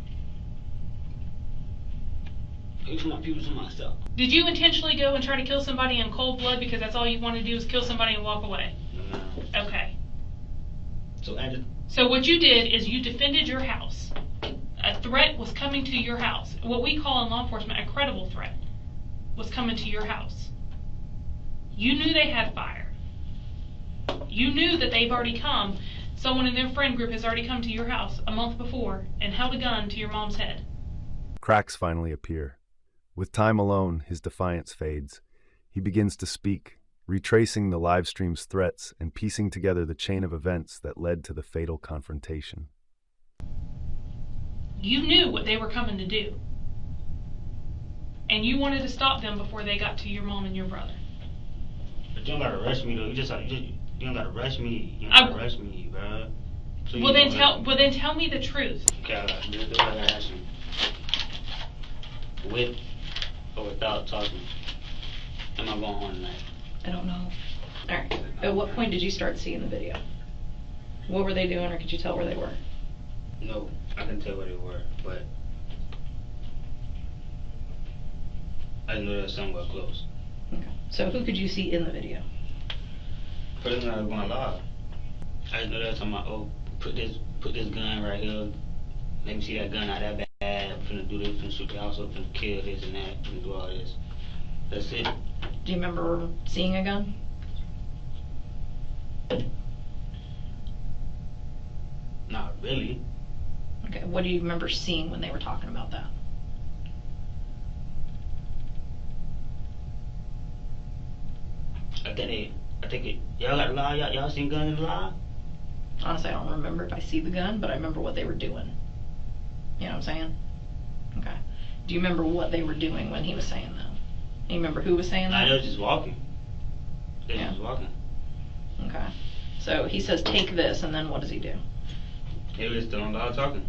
You to my people, to myself. Did you intentionally go and try to kill somebody in cold blood because that's all you want to do is kill somebody and walk away? No. Okay. So what you did is you defended your house. A threat was coming to your house. What we call in law enforcement a credible threat was coming to your house. You knew they had fire. You knew that they've already come. Someone in their friend group has already come to your house a month before and held a gun to your mom's head. Cracks finally appear. With time alone, his defiance fades. He begins to speak, retracing the Livestream's threats and piecing together the chain of events that led to the fatal confrontation. You knew what they were coming to do. And you wanted to stop them before they got to your mom and your brother. But you don't gotta rush me though. You don't gotta rush me. You don't gotta rush me, bro. Please well then tell me the truth. Okay, I gotta ask you. With or without talking, am I going on tonight? I don't know. Alright. At what point did you start seeing the video? What were they doing, or could you tell where they were? No, I can tell where they were, but I know they're somewhere close. Okay. So who could you see in the video? Person that was going live. I know they were talking about, oh, put this gun right here. Let me see that gun out that bad. I'm finna do this, finna shoot the house up, finna kill this and that, finna do all this. That's it. Do you remember seeing a gun? Not really. Okay, what do you remember seeing when they were talking about that? I think it, y'all got the live, y'all seen guns in the live? Honestly, I don't remember if I see the gun, but I remember what they were doing. You know what I'm saying? Okay. Do you remember what they were doing when he was saying that? You remember who was saying that? Nah, they was just walking. They Yeah. was just walking. Okay. So he says, take this, and then what does he do? They was still on loud talking.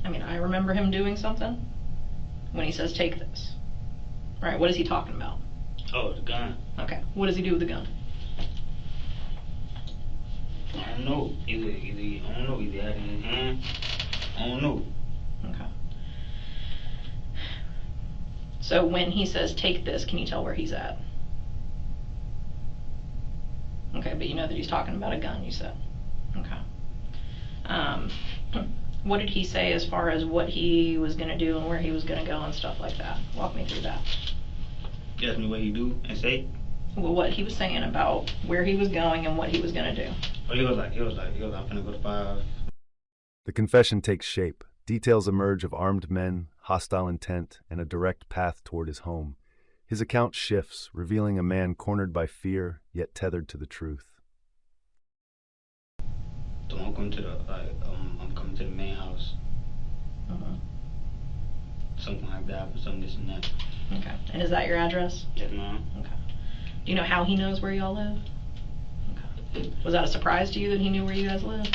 I mean, I remember him doing something when he says, take this. Right, what is he talking about? Oh, the gun. Okay, what does he do with the gun? I don't know. Either I don't know. Either had it in his hand. I don't know. Okay. So when he says, take this, can you tell where he's at? Okay, but you know that he's talking about a gun, you said. Okay. What did he say as far as what he was going to do and where he was going to go and stuff like that? Walk me through that. You ask me what he do and say? Well, what he was saying about where he was going and what he was going to do. But he was like, I'm finna go to 5. The confession takes shape. Details emerge of armed men, hostile intent, and a direct path toward his home. His account shifts, revealing a man cornered by fear, yet tethered to the truth. So I'm coming to the main house. Something like that, or something this and that. Okay. And is that your address? Yes, ma'am. Okay. Do you know how he knows where y'all live? Okay. Was that a surprise to you that he knew where you guys live?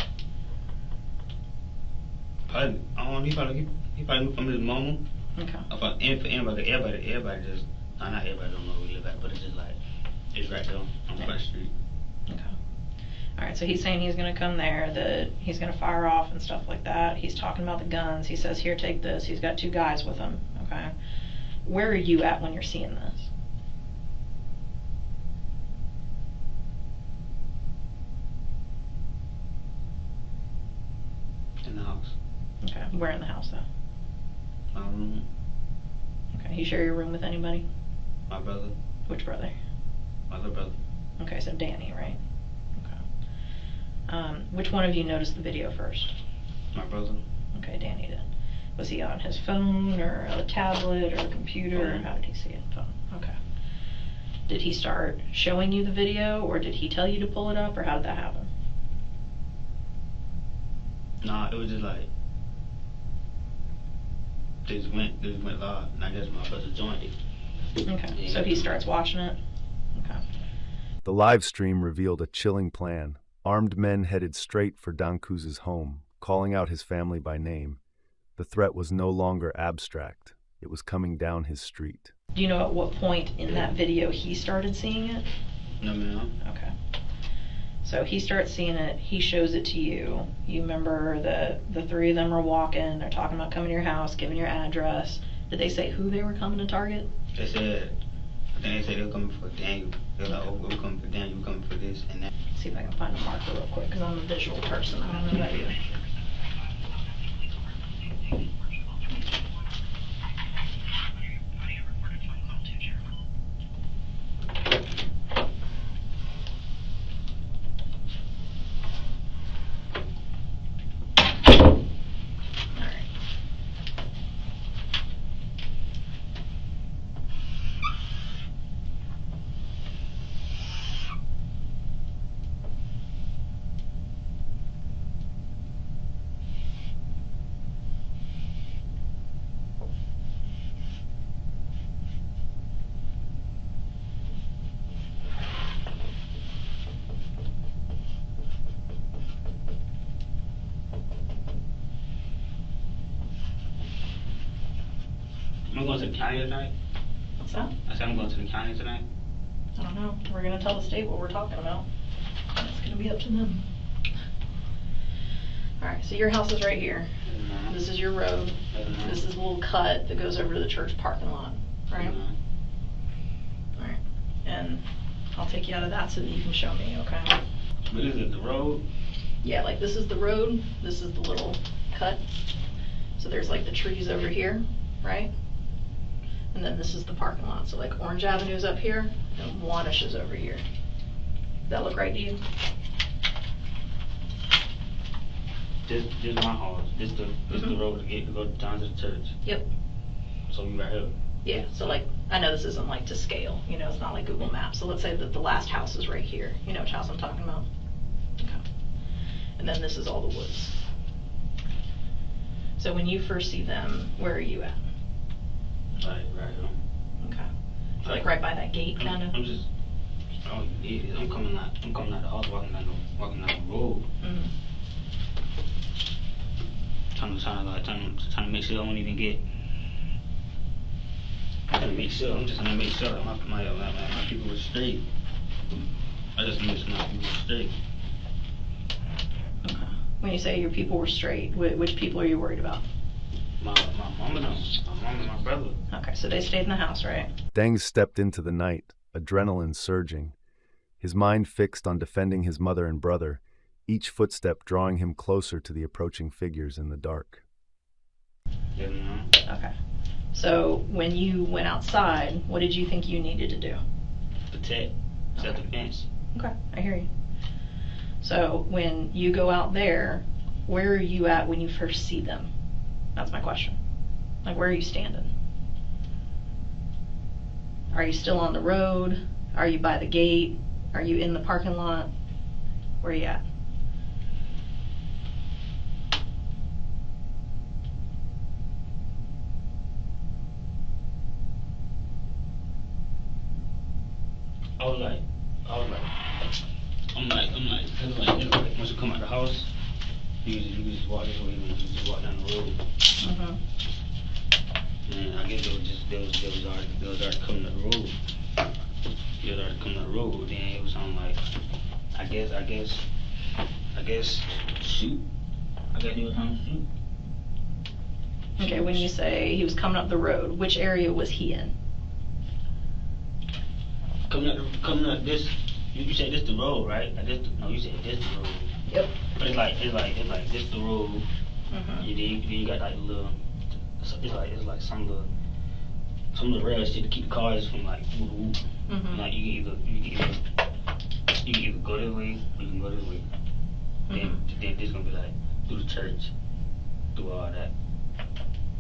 Probably, he probably knew from his mama. Okay. Everybody just, not everybody don't know where we live at, but it's just like, it's right there on the front street. Okay. All right, so he's saying he's going to come there, that he's going to fire off and stuff like that. He's talking about the guns. He says, here, take this. He's got 2 guys with him, okay? Where are you at when you're seeing this? In the house. Okay, where in the house, though? My room. Okay, you share your room with anybody? My brother. Which brother? My little brother. Okay, so Danny, right? Okay. Which one of you noticed the video first? My brother. Okay, Danny did. Was he on his phone or a tablet or a computer? Phone. How did he see it? Phone. Okay. Did he start showing you the video, or did he tell you to pull it up, or how did that happen? Nah, it was just like, they just went live, and I guess my brother joined it. Okay, so he starts watching it? Okay. The live stream revealed a chilling plan. Armed men headed straight for Dankuz's home, calling out his family by name. The threat was no longer abstract. It was coming down his street. Do you know at what point in that video he started seeing it? No, ma'am. Okay. So he starts seeing it, he shows it to you. You remember that the 3 of them are walking, they're talking about coming to your house, giving your address. Did they say who they were coming to target? They said, I think they said they were coming for Daniel. They were like, oh, we're coming for Daniel, we're coming for this and that. See if I can find a marker real quick, because I'm a visual person. I don't know about you. I'm going to the county tonight. What's that? I said I'm going to the county tonight. I don't know. We're going to tell the state what we're talking about. It's going to be up to them. Alright, so your house is right here. Mm-hmm. This is your road. Mm-hmm. This is a little cut that goes over to the church parking lot, right? Mm-hmm. Alright, and I'll take you out of that so that you can show me, okay? But is it the road? Yeah, like this is the road, this is the little cut. So there's like the trees over here, right? And then this is the parking lot. So like Orange Avenue's up here and Wanish is over here. Does that look right to you? This my house. This the road to go down to the church. Yep. So we right here. Yeah, so like, I know this isn't like to scale, you know, it's not like Google Maps. So let's say that the last house is right here. You know which house I'm talking about? Okay. And then this is all the woods. So when you first see them, where are you at? Right here. Okay. So like right by that gate, kind of? I'm just, I'm coming out the house, walking down the road. Mm-hmm. Trying to make sure I don't even get. I'm just trying to make sure that my people were straight. I just make sure my people were straight. Okay. When you say your people were straight, which people are you worried about? My mom and my brother. Okay, so they stayed in the house, right? Deng stepped into the night, adrenaline surging. His mind fixed on defending his mother and brother, each footstep drawing him closer to the approaching figures in the dark. Yeah, Okay. So when you went outside, what did you think you needed to do? protect, set the fence. Okay, I hear you. So when you go out there, where are you at when you first see them? That's my question. Like, where are you standing? Are you still on the road? Are you by the gate? Are you in the parking lot? Where are you at? I'm like, once you come out the house, you just walk this way, you just walk down the road. Mm-hmm. And I guess they was already coming up the road. They was already coming up the road. Then it was something like, I guess, shoot. I guess they was trying to shoot. Okay, when you say he was coming up the road, which area was he in? Coming up this. You said this the road, right? No, you said this the road. Yep. But it's like this the road. Mm-hmm. And then you got like little. It's like some of the rail shit to keep the cars from like whoop whoop. Mm-hmm. Like you can either go this way or you can go this way. Mm-hmm. Then this gonna be like through the church, through all that.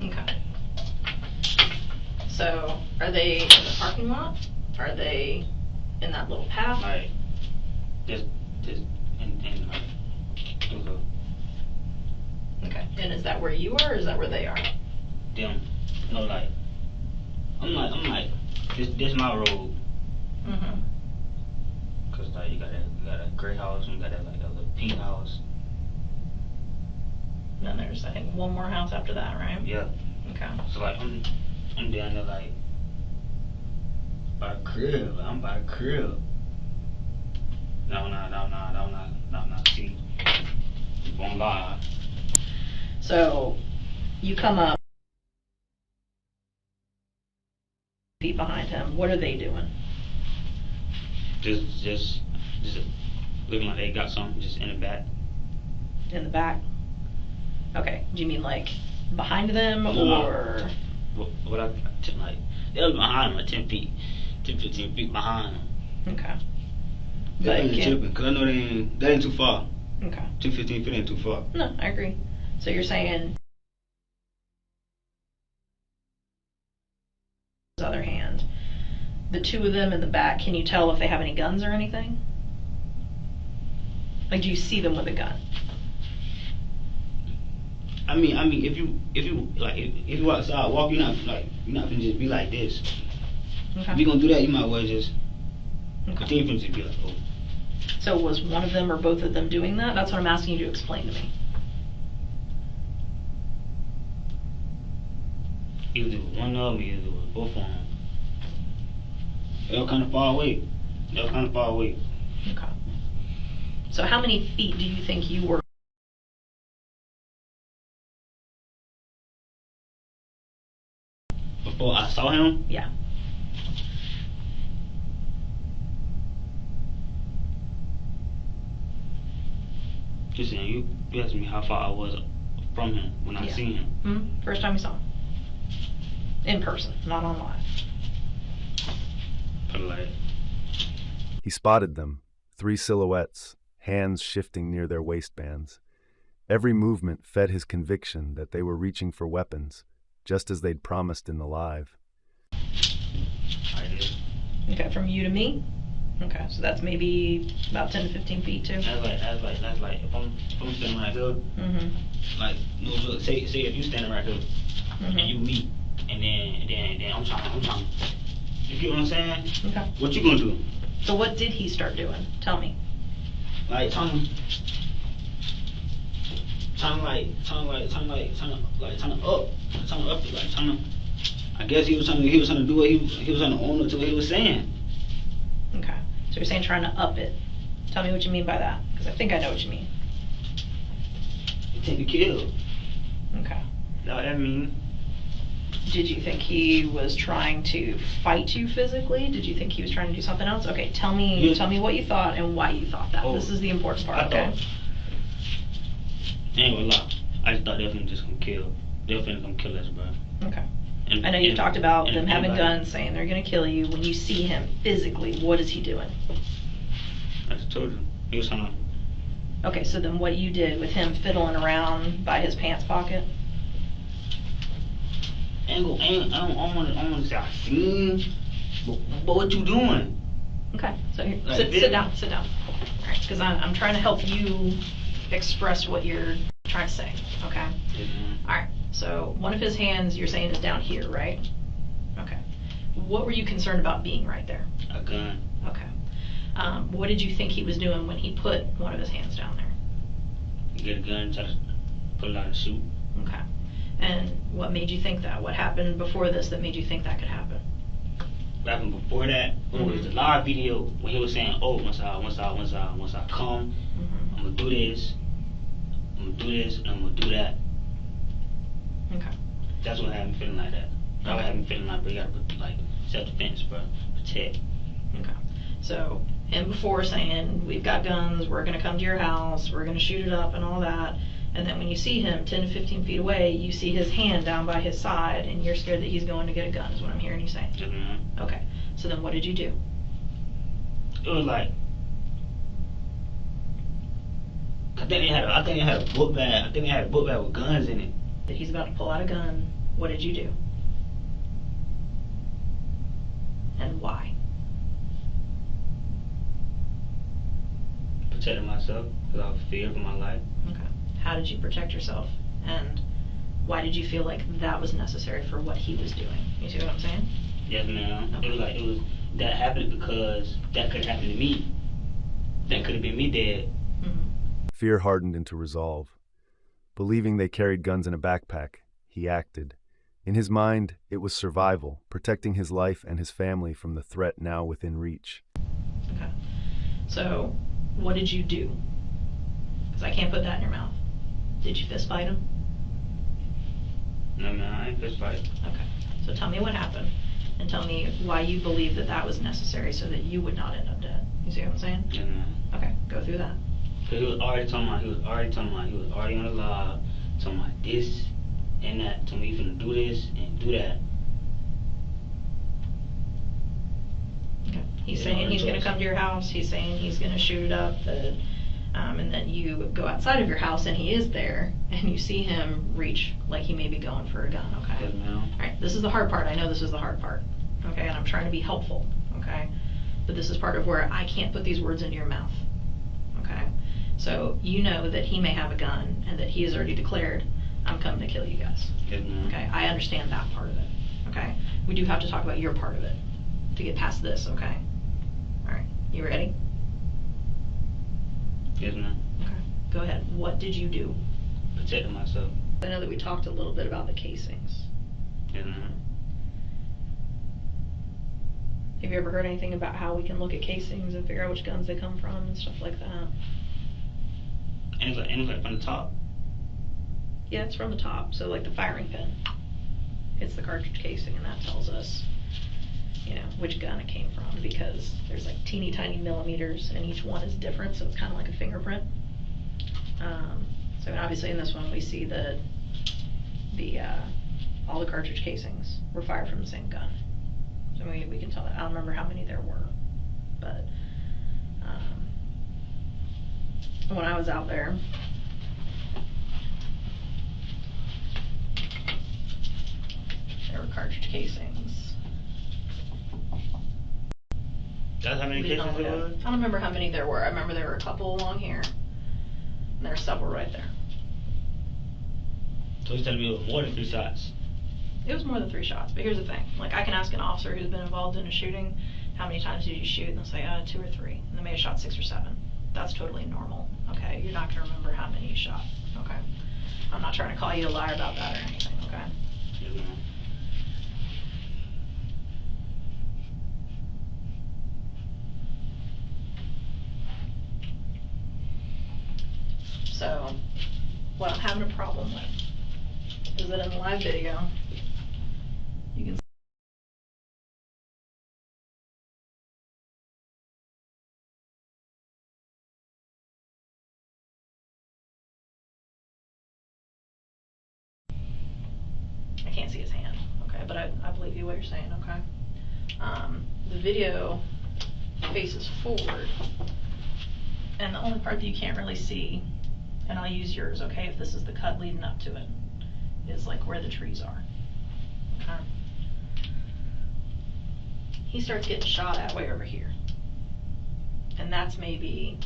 Okay. So, are they in the parking lot? Are they in that little path? Like this and like through the Okay. And is that where you are, or is that where they are? them. No, like I'm like this my road. Mm-hmm. Cause like you got a gray house and you got that like a little pink house. And then there's, I think, one more house after that, right? Yeah. Okay. So like I'm down there like by the crib. I'm by the crib. No. See, you won't lie. So, you come up, feet behind him. What are they doing? Just looking like they got something just in the back. In the back? Okay. Do you mean like behind them, No. or? What I like? They was behind him, like 10 feet, 10, 15 feet behind him. Okay. They ain't Like, tripping, cause I know that ain't too far. Okay. 10, 15 feet ain't too far. No, I agree. So you're saying, on the other hand, the two of them in the back, can you tell if they have any guns or anything? Like, do you see them with a gun? I mean, if you like, if you outside walk, you're not gonna just be like this. Okay. If you gonna do that, you might well just. Okay. Then you can just be like, oh. So was one of them or both of them doing that? That's what I'm asking you to explain to me. Either one of them, either both of them. They were kind of far away. Okay. So how many feet do you think you were? Before I saw him, Yeah. just saying, you asked me how far I was from him when I Yeah. seen him. Mm-hmm. First time you saw him. In person, not online. But like, He spotted them, 3 silhouettes, hands shifting near their waistbands. Every movement fed his conviction that they were reaching for weapons, just as they'd promised in the live. I did. Okay, from you to me? Okay, so that's maybe about 10 to 15 feet too? That's like if I'm standing right here, Mm-hmm. like no look, say if you standing right here and you meet and then I'm trying. You get what I'm saying? Okay. What you gonna do? So what did he start doing? Tell me. Like trying to I guess he was trying to do what he was trying to own up to what he was saying. Okay. So you're saying trying to up it. Tell me what you mean by that, because I think I know what you mean. Take the kill. Okay. That's what that mean. Did you think he was trying to fight you physically? Did you think he was trying to do something else? Okay, tell me what you thought and why you thought that. Oh, This is the important part, I okay? thought, I ain't gonna lie. I just thought they were finna just gonna kill. They were finna come kill us, bro. Okay. And, I know you talked about them having anybody- guns, saying they're gonna kill you. When you see him physically, what is he doing? I just told you. He was trying to Okay, so then what you did with him fiddling around by his pants pocket? I don't want to say I seen, but what you doing? Okay, so here, Like sit this? down. All right, because I'm trying to help you express what you're trying to say, okay? All right, so one of his hands you're saying is down here, right? Okay. What were you concerned about being right there? A gun. Okay. What did you think he was doing when he put one of his hands down there? You get a gun, try to pull it out and shoot. Okay. And what made you think that? What happened before this that made you think that could happen? What happened before that? It was the live video when he was saying, "Oh, once I come, I'm gonna do this, and I'm gonna do that." Okay. That's what had me feeling like that. That what had me feeling like, bro, you gotta put like self-defense, bro, protect. Okay. So him before saying, we've got guns, we're going to come to your house, we're going to shoot it up and all that. And then when you see him 10 to 15 feet away, you see his hand down by his side and you're scared that he's going to get a gun is what I'm hearing you saying. Mm-hmm. Okay. So then what did you do? It was like, I think they had a book bag. I think they had a book bag with guns in it. That he's about to pull out a gun. What did you do? And why? Protecting myself because I was feared for my life. Okay. How did you protect yourself? And why did you feel like that was necessary for what he was doing? You see what I'm saying? Yes, ma'am. Okay. It was that happened because that could happen to me. That could have been me dead. Fear hardened into resolve. Believing they carried guns in a backpack, he acted. In his mind, it was survival, protecting his life and his family from the threat now within reach. Okay. So, what did you do? Because I can't put that in your mouth. Did you fist fight him? No, man, I ain't fist fight. Okay. So tell me what happened, and tell me why you believe that that was necessary so that you would not end up dead. You see what I'm saying? Yes, ma'am. Okay, go through that. Cause he was already on the live, talking about this and that, telling me you finna do this and do that. Okay. He's Yeah, saying he's choice. going to come to your house. He's saying he's going to shoot it up. And then you go outside of your house and he is there, and you see him reach like he may be going for a gun. Okay. Yes, ma'am. All right. This is the hard part. I know this is the hard part. Okay. And I'm trying to be helpful. Okay. But this is part of where I can't put these words into your mouth. Okay. So you know that he may have a gun and that he has already declared, I'm coming to kill you guys. Yes, ma'am. Okay, I understand that part of it. Okay, we do have to talk about your part of it to get past this. Okay, all right, you ready? Yes, ma'am. Okay, go ahead. What did you do? Protecting myself. I know that we talked a little bit about the casings. Yes, ma'am. Have you ever heard anything about how we can look at casings and figure out which guns they come from and stuff like that? And it's like from the top. Yeah, it's from the top. So like the firing pin, it's the cartridge casing, and that tells us, you know, which gun it came from, because there's like teeny tiny millimeters and each one is different, so it's kind of like a fingerprint. So obviously in this one we see that all the cartridge casings were fired from the same gun. So we can tell that. I don't remember how many there were, but when I was out there, there were cartridge casings. That's how many cases there was? I don't remember how many there were. I remember there were a couple along here, and there were several right there. So he's telling me it was more than 3 shots. It was more than 3 shots, but here's the thing. Like, I can ask an officer who's been involved in a shooting, how many times did you shoot? And they'll say, 2 or 3. And they may have shot 6 or 7. That's totally normal, okay? You're not going to remember how many you shot, okay? I'm not trying to call you a liar about that or anything, okay? Yes, ma'am. So, what I'm having a problem with is that in the live video, you can I can't see his hand, okay, but I believe you what you're saying, okay? The video faces forward, And the only part that you can't really see, and I'll use yours, okay, if this is the cut leading up to it, is like where the trees are. Okay. He starts getting shot at way over here. And that's maybe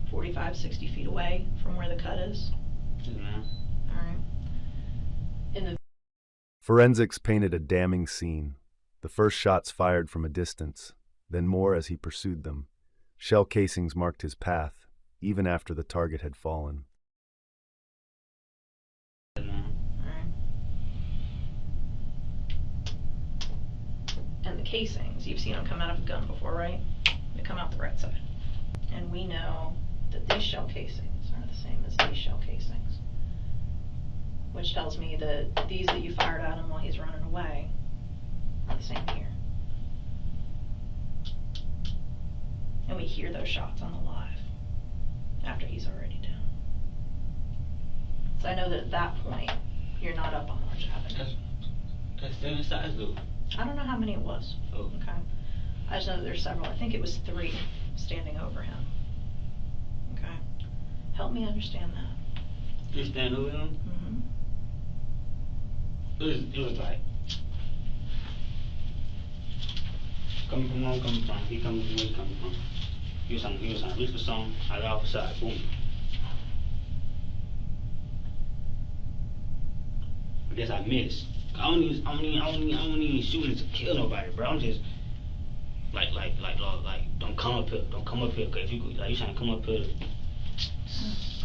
45, 60 feet away from where the cut is. Yeah. Alright. In the Forensics painted a damning scene. The first shots fired from a distance, then more as he pursued them. Shell casings marked his path, even after the target had fallen. And the casings, you've seen them come out of a gun before, right? They come out the right side. And we know that these shell casings are the same as these shell casings. Which tells me that these that you fired at him while he's running away are the same here. And we hear those shots on the live after he's already down. So I know that at that point, you're not up on Orange Avenue. That's 7 sides though. I don't know how many it was. Oh. Okay. I just know that there's several. I think it was 3 standing over him. Okay. Help me understand that. You stand over him? Mm-hmm. It was like coming from where I'm coming from. He coming from where he coming from. He was on reach for something. I got off the side. Boom. I guess I missed. I don't even shooting to kill nobody, bro. I'm just like, don't come up here, cause if you like, you trying to come up here,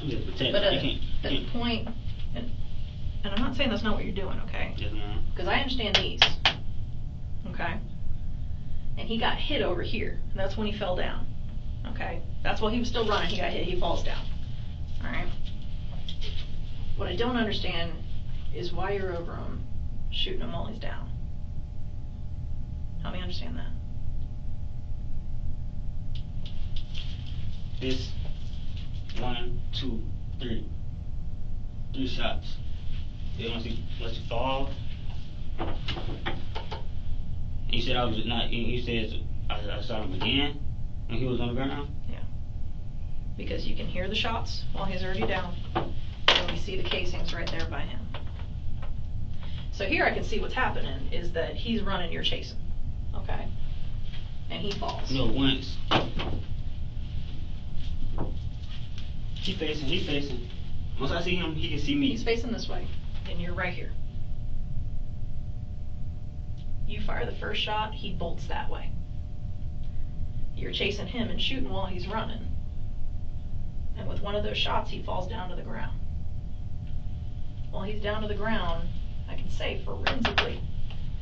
I'm just protecting. But You can't. at the point, and I'm not saying that's not what you're doing, okay? Yes, ma'am. Because I understand these, okay? And he got hit over here, and that's when he fell down, okay? That's while he was still running, he got hit, he falls down, all right? What I don't understand is why you're over him, shooting him while he's down. Help me understand that. This 1, 2, 3. 3 shots. Then once he fall. And you said I was not. You said I shot him again when he was on the ground. Yeah. Because you can hear the shots while he's already down, and we see the casings right there by him. So here I can see what's happening is that he's running, you're chasing, okay? And he falls. No, once. He's facing. Once I see him, he can see me. He's facing this way, and you're right here. You fire the first shot, he bolts that way. You're chasing him and shooting while he's running. And with one of those shots, he falls down to the ground. While he's down to the ground, I can say forensically,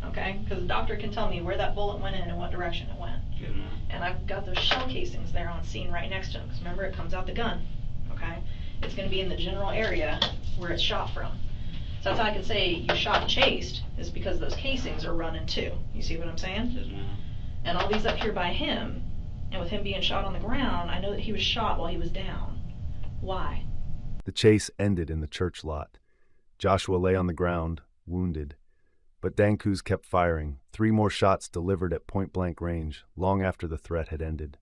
okay? Because the doctor can tell me where that bullet went in and what direction it went. Good man. And I've got those shell casings there on scene right next to him. Because remember, it comes out the gun, okay? It's going to be in the general area where it's shot from. So that's how I can say you shot and chased, is because those casings are running too. You see what I'm saying? Yes, ma'am. And all these up here by him, and with him being shot on the ground, I know that he was shot while he was down. Why? The chase ended in the church lot. Joshua lay on the ground, wounded. But Dankuz kept firing, 3 more shots delivered at point-blank range, long after the threat had ended.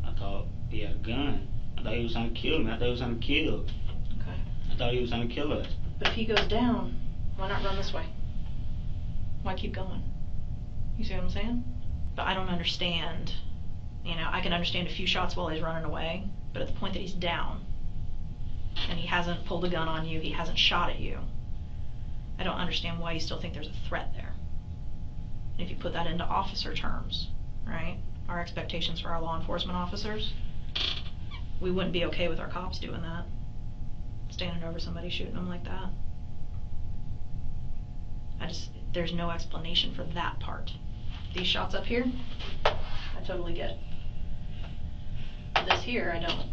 I thought he had a gun. I thought he was trying to kill me. I thought he was trying to kill. Okay. I thought he was trying to kill us. But if he goes down, why not run this way? Why keep going? You see what I'm saying? But I don't understand. You know, I can understand a few shots while he's running away, but at the point that he's down, and he hasn't pulled a gun on you, he hasn't shot at you, I don't understand why you still think there's a threat there. And if you put that into officer terms, right, our expectations for our law enforcement officers, we wouldn't be okay with our cops doing that, standing over somebody shooting them like that. There's no explanation for that part. These shots up here, I totally get. This here, I don't.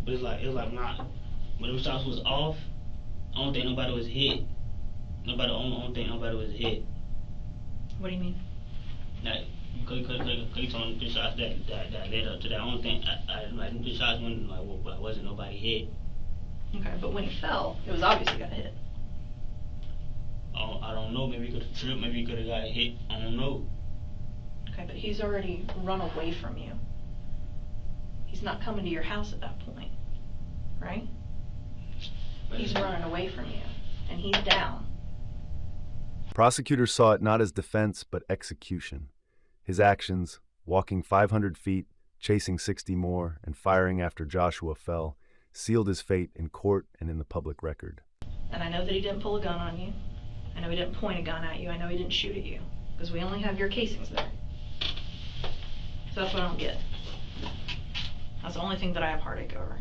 But it was like not. When them shots was off, I don't think nobody was hit. I don't think nobody was hit. What do you mean? Like Cause he told me the shots that led up to that. Only thing I like the shots when like wasn't nobody hit. Okay, but when he fell, it was obvious he got hit. I don't know. Maybe he could have tripped. Maybe he could have got hit. I don't know. Okay, but he's already run away from you. He's not coming to your house at that point, right? He's running away from you, and he's down. Prosecutors saw it not as defense, but execution. His actions, walking 500 feet, chasing 60 more, and firing after Joshua fell, sealed his fate in court and in the public record. And I know that he didn't pull a gun on you. I know he didn't point a gun at you. I know he didn't shoot at you, because we only have your casings there. So that's what I don't get. That's the only thing that I have heartache over.